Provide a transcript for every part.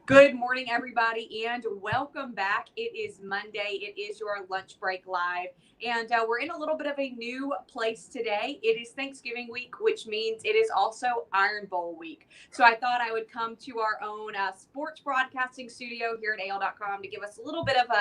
Good morning, everybody, and welcome back. It is Monday. It is your lunch break live, and we're in a little bit of a new place today. It is Thanksgiving week, which means it is also Iron Bowl week. So I thought I would come to our own sports broadcasting studio here at AL.com to give us a little bit of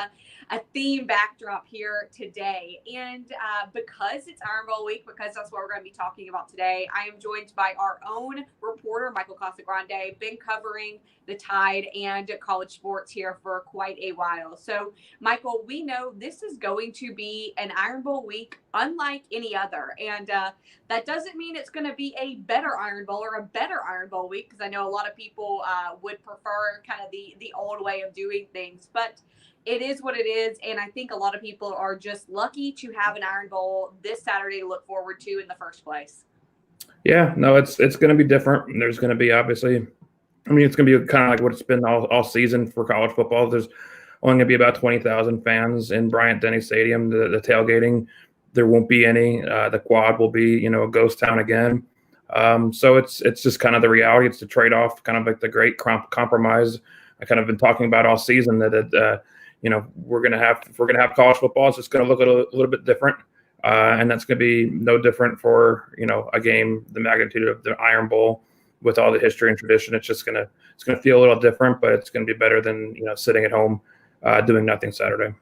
a theme backdrop here today. And because it's Iron Bowl week, because that's what we're going to be talking about today, I am joined by our own reporter, Michael Casagrande, been covering the Tide and college sports here for quite a while. So, Michael, we know this is going to be an Iron Bowl week unlike any other. And that doesn't mean it's going to be a better Iron Bowl or a better Iron Bowl week, because I know a lot of people would prefer kind of the old way of doing things. But it is what it is. And I think a lot of people are just lucky to have an Iron Bowl this Saturday to look forward to in the first place. Yeah, no, it's going to be different. There's going to be it's going to be kind of like what it's been all season for college football. There's only going to be about 20,000 fans in Bryant-Denny Stadium. The tailgating, there won't be any. The quad will be, a ghost town again. So it's just kind of the reality. It's the trade-off, kind of like the great compromise I kind of been talking about all season. That we're going to have college football. It's just going to look a little bit different, and that's going to be no different for a game the magnitude of the Iron Bowl. With all the history and tradition, it's gonna feel a little different, but it's gonna be better than sitting at home doing nothing Saturday.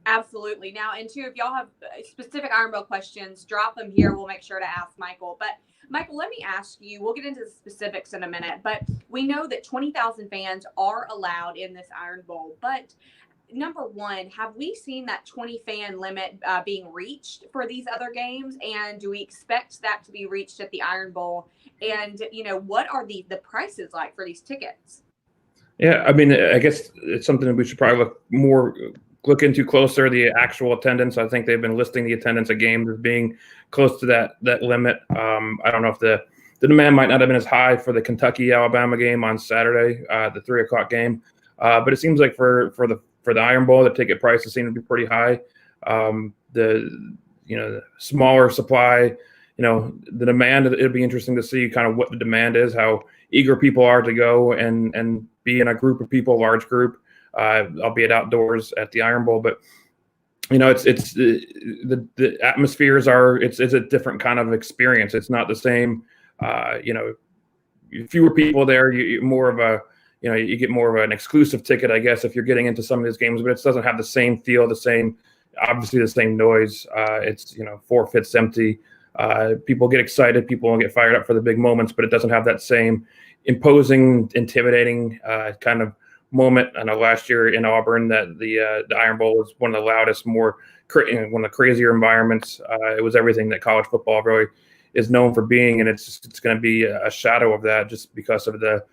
Absolutely. Now, and two, if y'all have specific Iron Bowl questions, drop them here. We'll make sure to ask Michael. But Michael, let me ask you. We'll get into the specifics in a minute, but we know that 20,000 fans are allowed in this Iron Bowl. But number one, have we seen that 20 fan limit being reached for these other games? And do we expect that to be reached at the Iron Bowl? And, what are the prices like for these tickets? Yeah, I guess it's something that we should probably look into closer, the actual attendance. I think they've been listing the attendance of games as being close to that limit. I don't know if the demand might not have been as high for the Kentucky-Alabama game on Saturday, the 3:00 game. But it seems like for the Iron Bowl, the ticket prices seem to be pretty high. The smaller supply, the demand, it'll be interesting to see kind of what the demand is, how eager people are to go and be in a group of people, large group, albeit outdoors at the Iron Bowl. But, it's the atmospheres it's a different kind of experience. It's not the same, fewer people there, you more of a, you get more of an exclusive ticket, I guess, if you're getting into some of these games, but it doesn't have the same feel, obviously the same noise. It's, 4/5 empty. People get excited, people get fired up for the big moments, but it doesn't have that same imposing, intimidating kind of moment. I know last year in Auburn that the Iron Bowl was one of the loudest, one of the crazier environments. It was everything that college football really is known for being, and it's going to be a shadow of that just because of the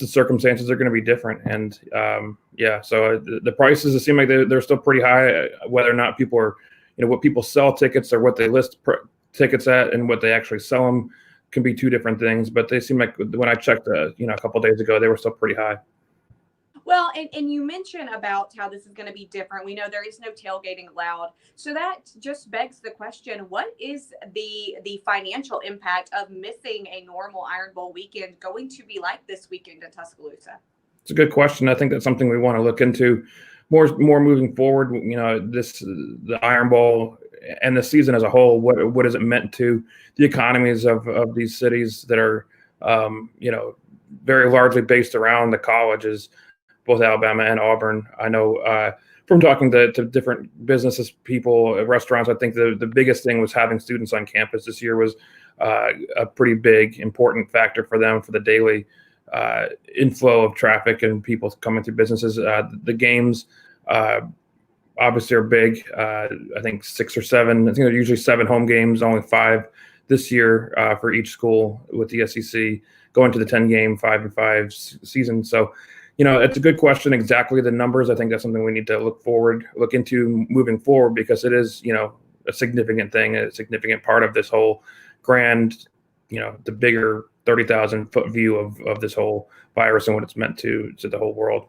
circumstances are going to be different. And so the prices, it seem like they're still pretty high, whether or not people are, what people sell tickets or what they list tickets at and what they actually sell them can be two different things. But they seem like when I checked, a couple of days ago, they were still pretty high. Well, and you mentioned about how this is going to be different. We know there is no tailgating allowed. So that just begs the question, what is the financial impact of missing a normal Iron Bowl weekend going to be like this weekend in Tuscaloosa? It's a good question. I think that's something we want to look into more moving forward. The Iron Bowl and the season as a whole, what has it meant to the economies of these cities that are, very largely based around the colleges, both Alabama and Auburn. I know from talking to different businesses, people, restaurants, I think the biggest thing was having students on campus this year was a pretty big, important factor for them for the daily inflow of traffic and people coming through businesses. The games obviously are big. I think 6 or 7. I think they're usually 7 home games, only 5 this year for each school with the SEC going to the 10-game 5-5 season. So, it's a good question. Exactly the numbers. I think that's something we need to look into moving forward, because it is, a significant thing, a significant part of this whole grand, the bigger 30,000-foot view of this whole virus and what it's meant to the whole world.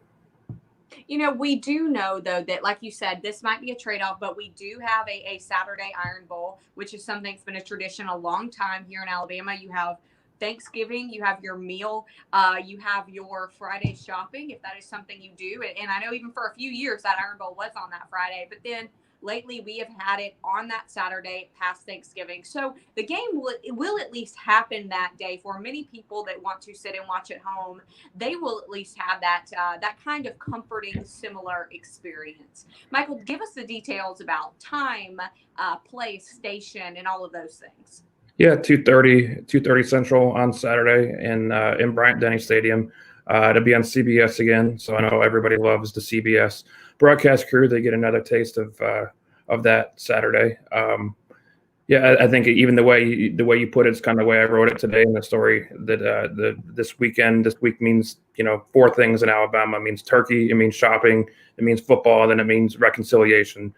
We do know, though, that, like you said, this might be a trade-off, but we do have a Saturday Iron Bowl, which is something that's been a tradition a long time here in Alabama. You have Thanksgiving, you have your meal, you have your Friday shopping, if that is something you do. And I know even for a few years that Iron Bowl was on that Friday, but then lately we have had it on that Saturday past Thanksgiving. So the game will at least happen that day. For many people that want to sit and watch at home, they will at least have that kind of comforting, similar experience. Michael, give us the details about time, place, station, and all of those things. Yeah, 2:30 Central on Saturday in Bryant-Denny Stadium. To be on CBS again, so I know everybody loves the CBS broadcast crew. They get another taste of that Saturday. Yeah, I think even the way you put it is kind of the way I wrote it today in the story. That this week means four things in Alabama. It means turkey, it means shopping, it means football, and then it means reconciliation.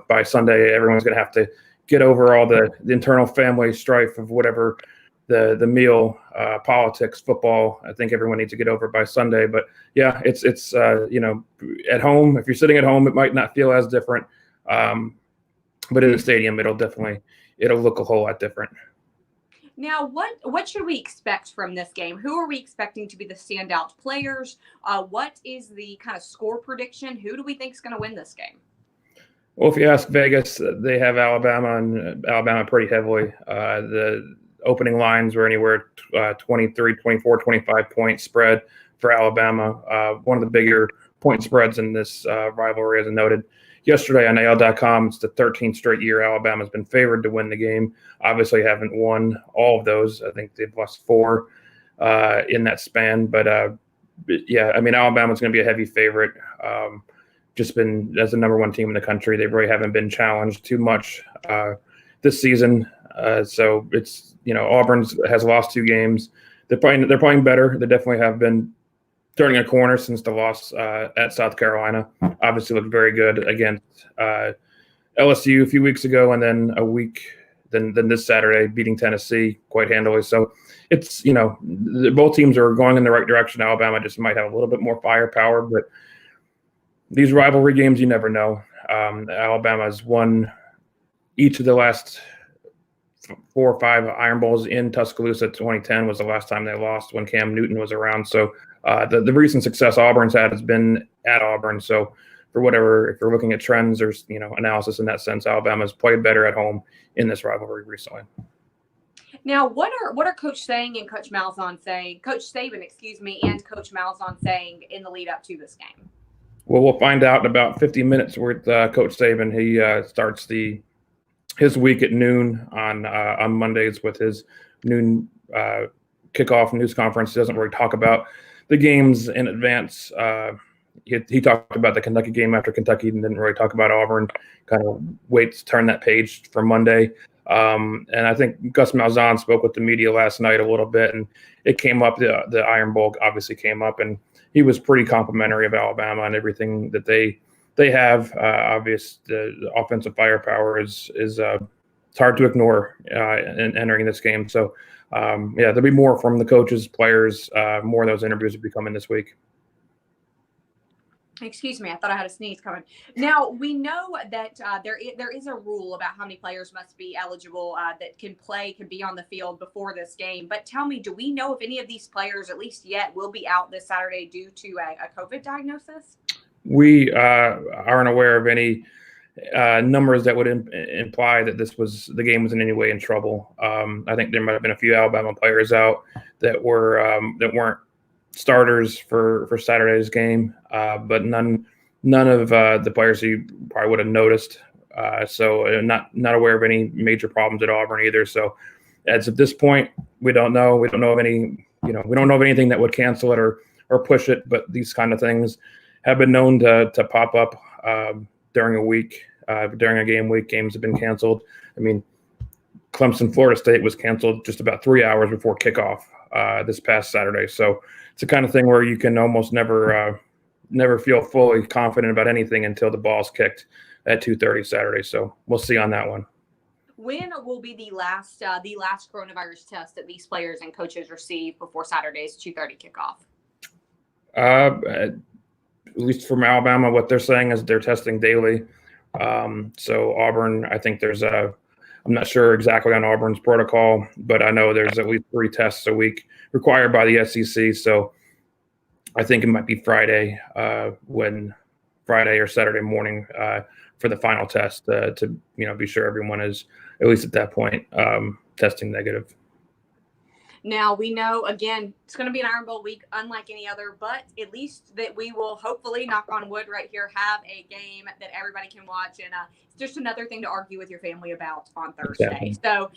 By Sunday, everyone's going to have to get over all the internal family strife of whatever the meal, politics, football. I think everyone needs to get over by Sunday. But yeah, it's at home. If you're sitting at home, it might not feel as different. But in the stadium, it'll look a whole lot different. Now, what should we expect from this game? Who are we expecting to be the standout players? What is the kind of score prediction? Who do we think is going to win this game? Well, if you ask Vegas, they have Alabama pretty heavily. The opening lines were anywhere 23, 24, 25 point spread for Alabama. One of the bigger point spreads in this rivalry, as I noted yesterday on AL.com. It's the 13th straight year Alabama's been favored to win the game. Obviously haven't won all of those. I think they've lost 4 in that span. But yeah, I mean, Alabama's going to be a heavy favorite. Just been as the number 1 team in the country. They really haven't been challenged too much this season. So it's, Auburn has lost 2 games. They're playing better. They definitely have been turning a corner since the loss at South Carolina. Obviously looked very good against LSU a few weeks ago, and then then this Saturday beating Tennessee quite handily. So it's, both teams are going in the right direction. Alabama just might have a little bit more firepower, but these rivalry games, you never know. Alabama's won each of the last 4 or 5 Iron Bowls in Tuscaloosa. 2010 was the last time they lost when Cam Newton was around. So the recent success Auburn's had has been at Auburn. So for whatever, if you're looking at trends, there's analysis in that sense. Alabama's played better at home in this rivalry recently. Now, what are Coach Saban and Coach Malzahn saying? Coach Saban, excuse me, and Coach Malzahn saying in the lead up to this game? Well, we'll find out in about 50 minutes with Coach Saban. He starts his week at noon on Mondays with his noon kickoff news conference. He doesn't really talk about the games in advance. He talked about the Kentucky game after Kentucky and didn't really talk about Auburn. Kind of waits to turn that page for Monday. And I think Gus Malzahn spoke with the media last night a little bit, and it came up. The Iron Bowl obviously came up, and he was pretty complimentary of Alabama and everything that they have. The offensive firepower is it's hard to ignore in entering this game. So yeah, there'll be more from the coaches, players. More of those interviews will be coming this week. Excuse me, I thought I had a sneeze coming. Now, we know that there is a rule about how many players must be eligible that can be on the field before this game. But tell me, do we know if any of these players, at least yet, will be out this Saturday due to a COVID diagnosis? We aren't aware of any numbers that would imply that the game was in any way in trouble. I think there might have been a few Alabama players out that weren't starters for Saturday's game, but none of the players you probably would have noticed. So not aware of any major problems at Auburn either. So as of this point, we don't know. We don't know of any. We don't know of anything that would cancel it or push it. But these kind of things have been known to pop up during a week, during a game week. Games have been canceled. I mean, Clemson, Florida State was canceled just about 3 hours before kickoff this past Saturday. So it's the kind of thing where you can almost never feel fully confident about anything until the ball's kicked at 2:30 Saturday. So we'll see on that one. When will be the last coronavirus test that these players and coaches receive before Saturday's 2:30 kickoff? At least from Alabama, what they're saying is they're testing daily. So Auburn, I think there's I'm not sure exactly on Auburn's protocol, but I know there's at least 3 tests a week required by the SEC. So I think it might be Friday or Saturday morning for the final test to be sure everyone is, at least at that point, testing negative. Now, we know, again, it's going to be an Iron Bowl week, unlike any other, but at least that we will hopefully, knock on wood right here, have a game that everybody can watch. And it's just another thing to argue with your family about on Thursday. Exactly. So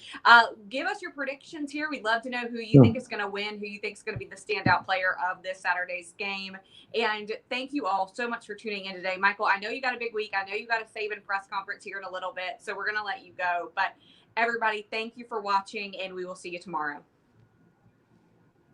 give us your predictions here. We'd love to know who you think is going to win, who you think is going to be the standout player of this Saturday's game. And thank you all so much for tuning in today. Michael, I know you got a big week. I know you got a Saban press conference here in a little bit, so we're going to let you go. But everybody, thank you for watching, and we will see you tomorrow.